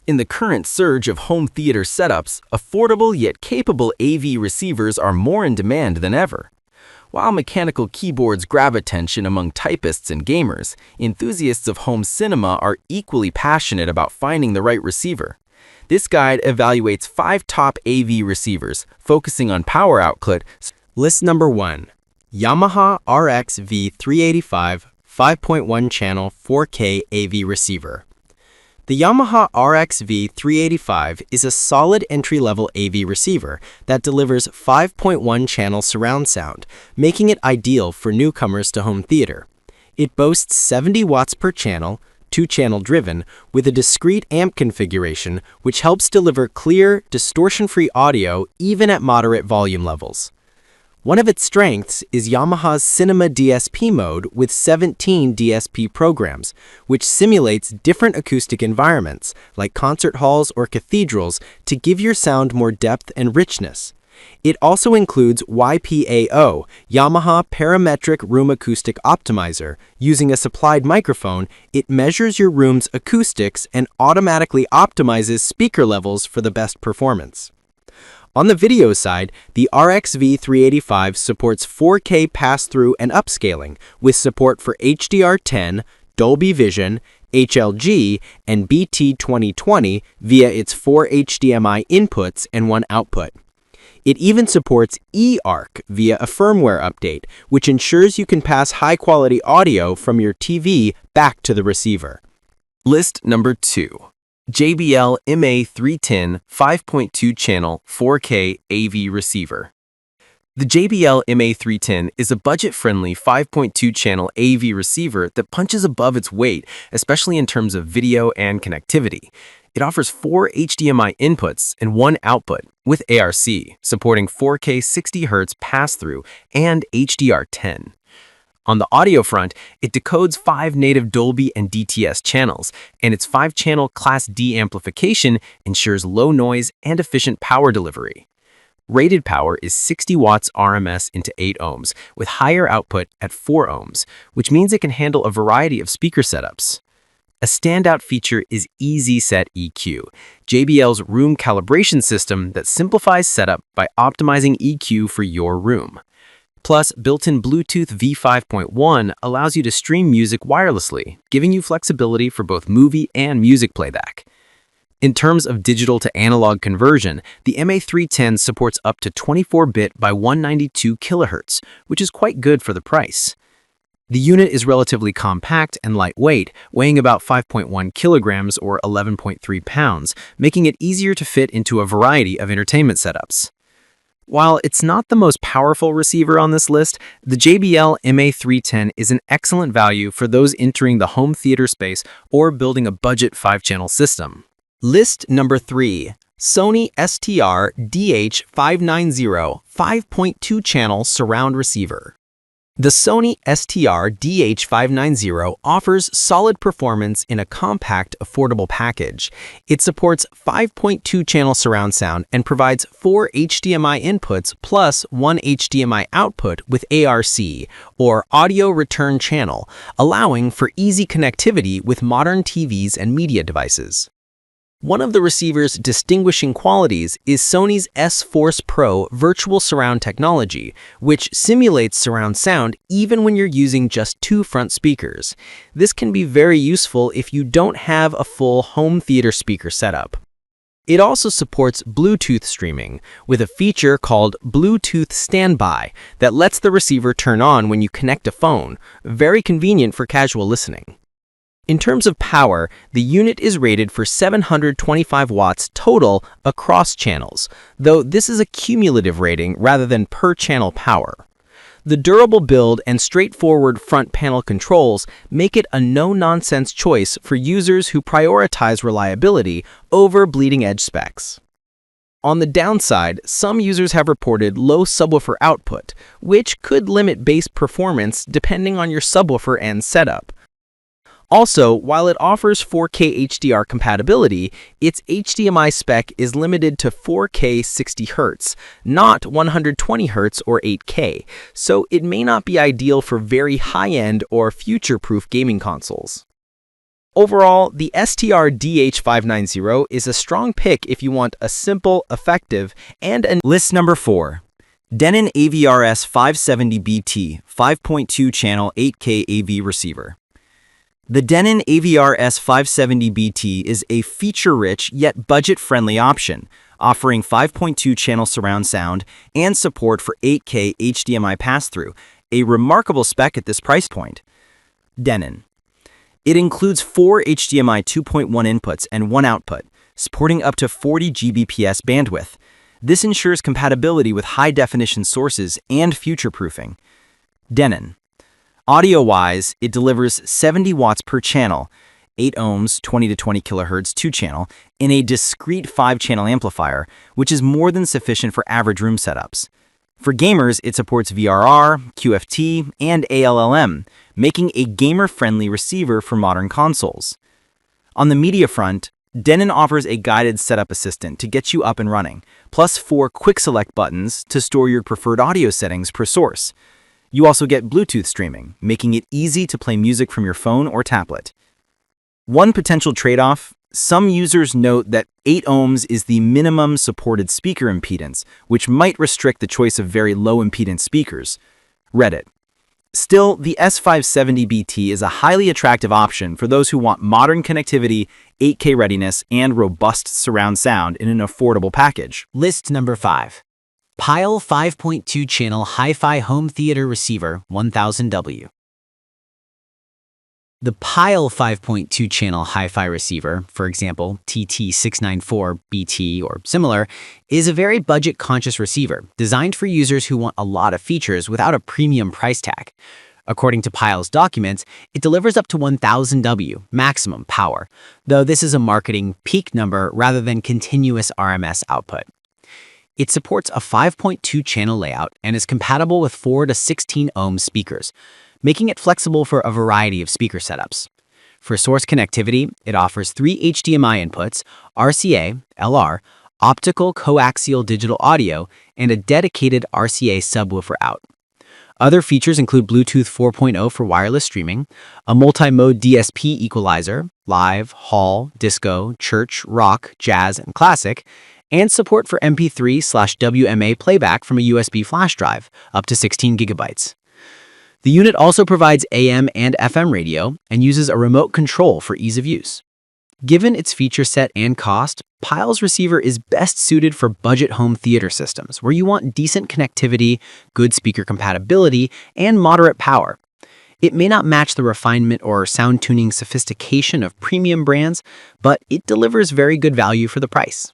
In the current surge of home theater setups, affordable yet capable AV receivers are more in demand than ever. While mechanical keyboards grab attention among typists and gamers, enthusiasts of home cinema are equally passionate about finding the right receiver. This guide evaluates 5 top AV receivers, focusing on power output. List number 1. Yamaha RX-V385 5.1 channel 4K AV receiver. The Yamaha RX-V385 is a solid entry-level AV receiver that delivers 5.1 channel surround sound, making it ideal for newcomers to home theater. It boasts 70 watts per channel, 2-channel driven, with a discrete amp configuration which helps deliver clear, distortion-free audio even at moderate volume levels. One of its strengths is Yamaha's Cinema DSP mode with 17 DSP programs, which simulates different acoustic environments, like concert halls or cathedrals, to give your sound more depth and richness. It also includes YPAO, Yamaha Parametric Room Acoustic Optimizer. Using a supplied microphone, it measures your room's acoustics and automatically optimizes speaker levels for the best performance. On the video side, the RX-V385 supports 4K pass-through and upscaling, with support for HDR10, Dolby Vision, HLG, and BT2020 via its 4 HDMI inputs and 1 output. It even supports eARC via a firmware update, which ensures you can pass high-quality audio from your TV back to the receiver. List number 2. JBL MA310 5.2 channel 4K AV receiver. The JBL MA310 is a budget-friendly 5.2 channel AV receiver that punches above its weight, especially in terms of video and connectivity. It offers 4 HDMI inputs and 1 output, with ARC, supporting 4K 60Hz pass-through and HDR10. On the audio front, it decodes 5 native Dolby and DTS channels, and its 5-channel Class D amplification ensures low noise and efficient power delivery. Rated power is 60 watts RMS into 8 ohms, with higher output at 4 ohms, which means it can handle a variety of speaker setups. A standout feature is Easy Set EQ, JBL's room calibration system that simplifies setup by optimizing EQ for your room. Plus, built-in Bluetooth V5.1 allows you to stream music wirelessly, giving you flexibility for both movie and music playback. In terms of digital to analog conversion, the MA310 supports up to 24-bit by 192 kHz, which is quite good for the price. The unit is relatively compact and lightweight, weighing about 5.1 kilograms or 11.3 pounds, making it easier to fit into a variety of entertainment setups. While it's not the most powerful receiver on this list, the JBL MA310 is an excellent value for those entering the home theater space or building a budget 5-channel system. List number 3. Sony STR-DH590 5.2 channel surround receiver. The Sony STR-DH590 offers solid performance in a compact, affordable package. It supports 5.2 channel surround sound and provides 4 HDMI inputs plus 1 HDMI output with ARC, or Audio Return Channel, allowing for easy connectivity with modern TVs and media devices. One of the receiver's distinguishing qualities is Sony's S-Force Pro virtual surround technology, which simulates surround sound even when you're using just 2 front speakers. This can be very useful if you don't have a full home theater speaker setup. It also supports Bluetooth streaming, with a feature called Bluetooth Standby that lets the receiver turn on when you connect a phone, very convenient for casual listening. In terms of power, the unit is rated for 725 watts total across channels, though this is a cumulative rating rather than per-channel power. The durable build and straightforward front panel controls make it a no-nonsense choice for users who prioritize reliability over bleeding-edge specs. On the downside, some users have reported low subwoofer output, which could limit bass performance depending on your subwoofer and setup. Also, while it offers 4K HDR compatibility, its HDMI spec is limited to 4K 60Hz, not 120Hz or 8K, so it may not be ideal for very high-end or future-proof gaming consoles. Overall, the STR DH590 is a strong pick if you want a simple, effective, and an List number 4. Denon AVRS 570BT 5.2 channel 8K AV receiver. The Denon AVRS 570BT is a feature-rich yet budget-friendly option, offering 5.2 channel surround sound and support for 8K HDMI pass-through, a remarkable spec at this price point. Denon. It includes 4 HDMI 2.1 inputs and 1 output, supporting up to 40 Gbps bandwidth. This ensures compatibility with high-definition sources and future-proofing. Denon. Audio-wise, it delivers 70 watts per channel, 8 ohms, 20 to 20 kilohertz 2-channel, in a discrete 5-channel amplifier, which is more than sufficient for average room setups. For gamers, it supports VRR, QFT, and ALLM, making a gamer-friendly receiver for modern consoles. On the media front, Denon offers a guided setup assistant to get you up and running, plus 4 quick select buttons to store your preferred audio settings per source. You also get Bluetooth streaming, making it easy to play music from your phone or tablet. One potential trade-off: some users note that 8 ohms is the minimum supported speaker impedance, which might restrict the choice of very low-impedance speakers. Reddit. Still, the S570BT is a highly attractive option for those who want modern connectivity, 8K readiness, and robust surround sound in an affordable package. List number 5. Pyle 5.2 channel Hi-Fi Home Theater Receiver 1000W. The Pyle 5.2 channel Hi-Fi receiver, for example, TT694BT or similar, is a very budget-conscious receiver designed for users who want a lot of features without a premium price tag. According to Pyle's documents, it delivers up to 1000W maximum power, though this is a marketing peak number rather than continuous RMS output. It supports a 5.2 channel layout and is compatible with 4 to 16 ohm speakers, making it flexible for a variety of speaker setups. For source connectivity, it offers 3 HDMI inputs, RCA, LR, optical coaxial digital audio, and a dedicated RCA subwoofer out. Other features include Bluetooth 4.0 for wireless streaming, a multi-mode DSP equalizer, live, hall, disco, church, rock, jazz, and classic, and support for MP3/WMA playback from a USB flash drive, up to 16 gigabytes. The unit also provides AM and FM radio and uses a remote control for ease of use. Given its feature set and cost, Pyle's receiver is best suited for budget home theater systems where you want decent connectivity, good speaker compatibility, and moderate power. It may not match the refinement or sound tuning sophistication of premium brands, but it delivers very good value for the price.